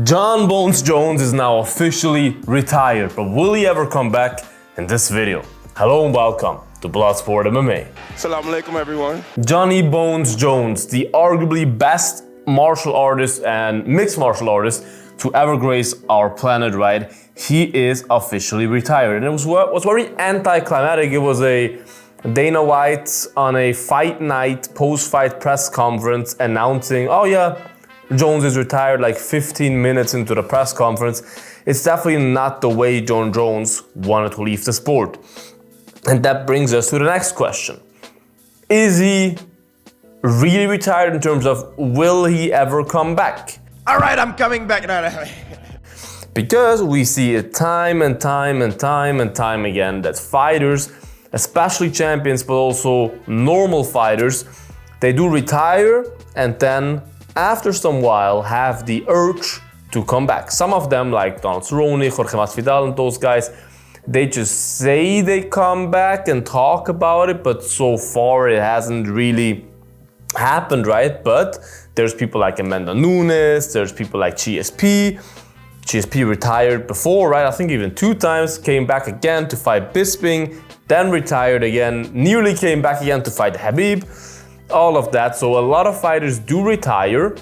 Jon Bones Jones is now officially retired, but will he ever come back? In this video. Hello and welcome to Bloodsport MMA. Assalamu alaikum everyone. Johnny Bones Jones, the arguably best martial artist and mixed martial artist to ever grace our planet, right? He is officially retired. And it was very anticlimactic. It was a Dana White on a fight night, post-fight press conference announcing, oh yeah, Jones is retired like 15 minutes into the press conference. It's definitely not the way Jon Jones wanted to leave the sport. And that brings us to the next question. Is he really retired in terms of will he ever come back? All right, I'm coming back. Because we see it time and time again that fighters, especially champions, but also normal fighters, they do retire and then after some while have the urge to come back. Some of them, like Donald Cerrone, Jorge Masvidal and those guys, they just say they come back and talk about it, but so far it hasn't really happened, right? But there's people like Amanda Nunes, there's people like GSP. GSP retired before, right? I think even 2 times, came back again to fight Bisping, then retired again, nearly came back again to fight Khabib, all of that. So a lot of fighters do retire,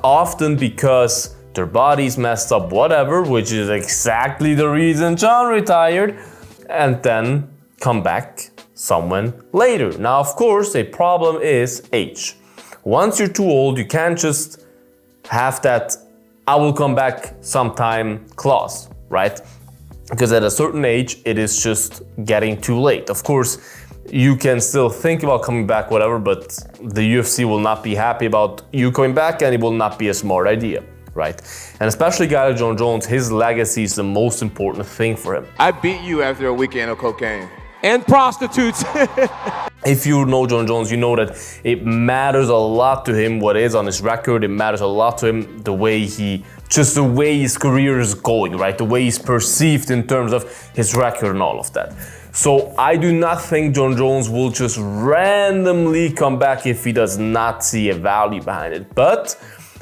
often because their body's messed up, whatever, which is exactly the reason Jon retired, and then come back someone later. Now, of course, a problem is age. Once you're too old, you can't just have that I will come back sometime clause, right? Because at a certain age, it is just getting too late. Of course, you can still think about coming back, whatever, but the UFC will not be happy about you coming back and it will not be a smart idea, right? And especially a guy like Jon Jones, his legacy is the most important thing for him. I beat you after a weekend of cocaine. And prostitutes. If you know Jon Jones, you know that it matters a lot to him what is on his record. It matters a lot to him the way his career is going, right? The way he's perceived in terms of his record and all of that. So I do not think Jon Jones will just randomly come back if he does not see a value behind it. But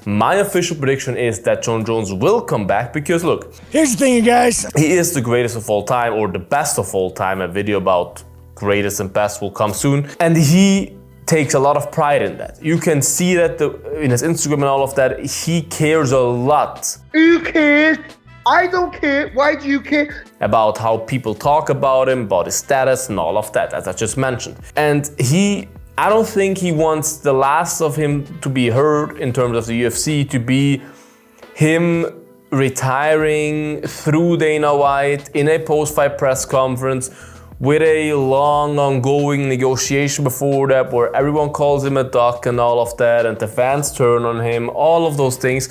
my official prediction is that Jon Jones will come back because look, Here's the thing, you guys. he is the greatest of all time or the best of all time. A video about greatest and best will come soon. And he takes a lot of pride in that. You can see that in his Instagram and all of that, he cares a lot. You care? I don't care. Why do you care? About how people talk about him, about his status and all of that, as I just mentioned. And I don't think he wants the last of him to be heard in terms of the UFC to be him retiring through Dana White in a post-fight press conference with a long ongoing negotiation before that where everyone calls him a duck and all of that and the fans turn on him, all of those things.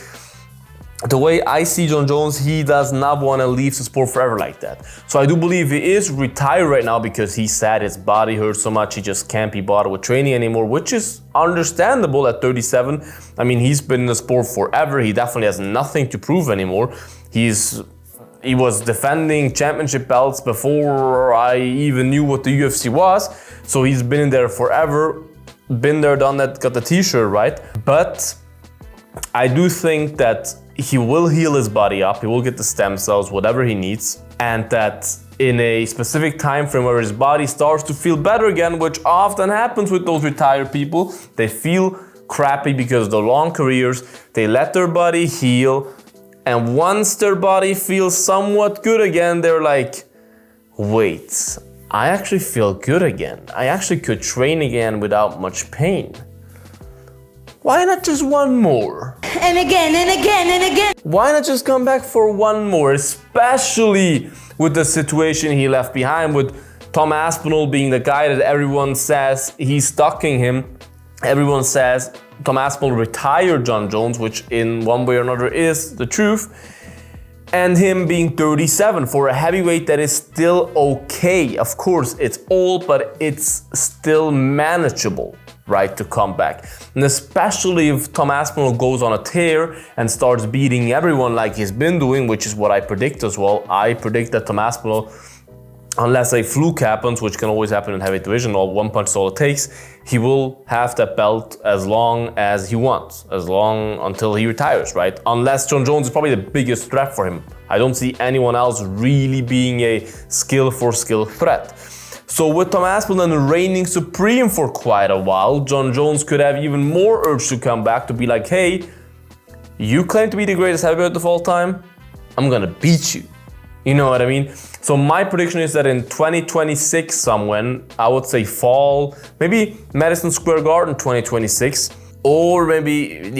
The way I see Jon Jones, he does not want to leave the sport forever like that. So I do believe he is retired right now because he said his body hurts so much he just can't be bothered with training anymore, which is understandable at 37. I mean, he's been in the sport forever. He definitely has nothing to prove anymore. He was defending championship belts before I even knew what the UFC was. So he's been in there forever, been there, done that, got the t-shirt, right? But I do think that he will heal his body up, he will get the stem cells, whatever he needs, and that in a specific time frame where his body starts to feel better again, which often happens with those retired people, they feel crappy because of the long careers, they let their body heal, and once their body feels somewhat good again, they're like, wait, I actually feel good again. I actually could train again without much pain. Why not just one more? And again, and again, and again. Why not just come back for one more? Especially with the situation he left behind, with Tom Aspinall being the guy that everyone says he's stalking him. Everyone says Tom Aspinall retired Jon Jones, which in one way or another is the truth. And him being 37 for a heavyweight that is still okay. Of course, it's old, but it's still manageable, right, to come back. And especially if Tom Aspinall goes on a tear and starts beating everyone like he's been doing, which is what I predict as well. I predict that Tom Aspinall unless a fluke happens, which can always happen in heavyweight division, or one punch is all it takes, he will have that belt as long as he wants, until he retires, right? Unless Jon Jones is probably the biggest threat for him. I don't see anyone else really being a skill for skill threat. So with Tom Aspinall then reigning supreme for quite a while, Jon Jones could have even more urge to come back to be like, hey, you claim to be the greatest heavyweight of all time? I'm gonna beat you. You know what I mean? So my prediction is that in 2026 somewhere, I would say fall, maybe Madison Square Garden 2026, or maybe,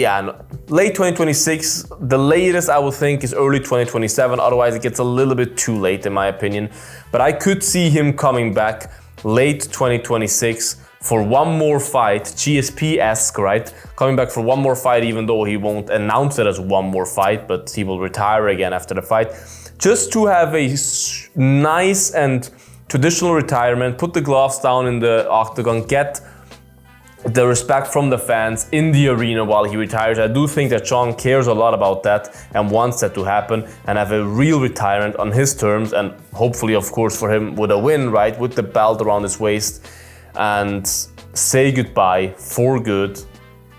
late 2026. The latest I would think is early 2027, otherwise it gets a little bit too late in my opinion. But I could see him coming back late 2026 for one more fight, GSP-esque, right? Coming back for one more fight, even though he won't announce it as one more fight, but he will retire again after the fight. Just to have a nice and traditional retirement, put the gloves down in the octagon, get the respect from the fans in the arena while he retires. I do think that Jon cares a lot about that and wants that to happen and have a real retirement on his terms, and hopefully, of course, for him with a win, right? With the belt around his waist, and say goodbye for good.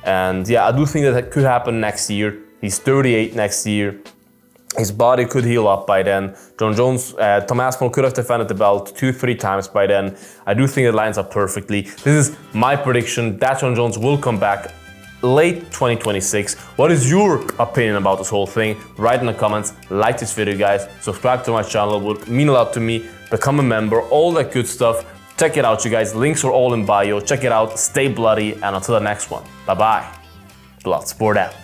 And yeah, I do think that could happen next year. He's 38 next year. His body could heal up by then. Jon Jones, Tom Aspinall could have defended the belt 2-3 times by then. I do think it lines up perfectly. This is my prediction that Jon Jones will come back late 2026. What is your opinion about this whole thing? Write in the comments, like this video guys, subscribe to my channel, it would mean a lot to me. Become a member, all that good stuff. Check it out you guys, links are all in bio. Check it out, stay bloody, and until the next one, bye bye. Bloodsport out.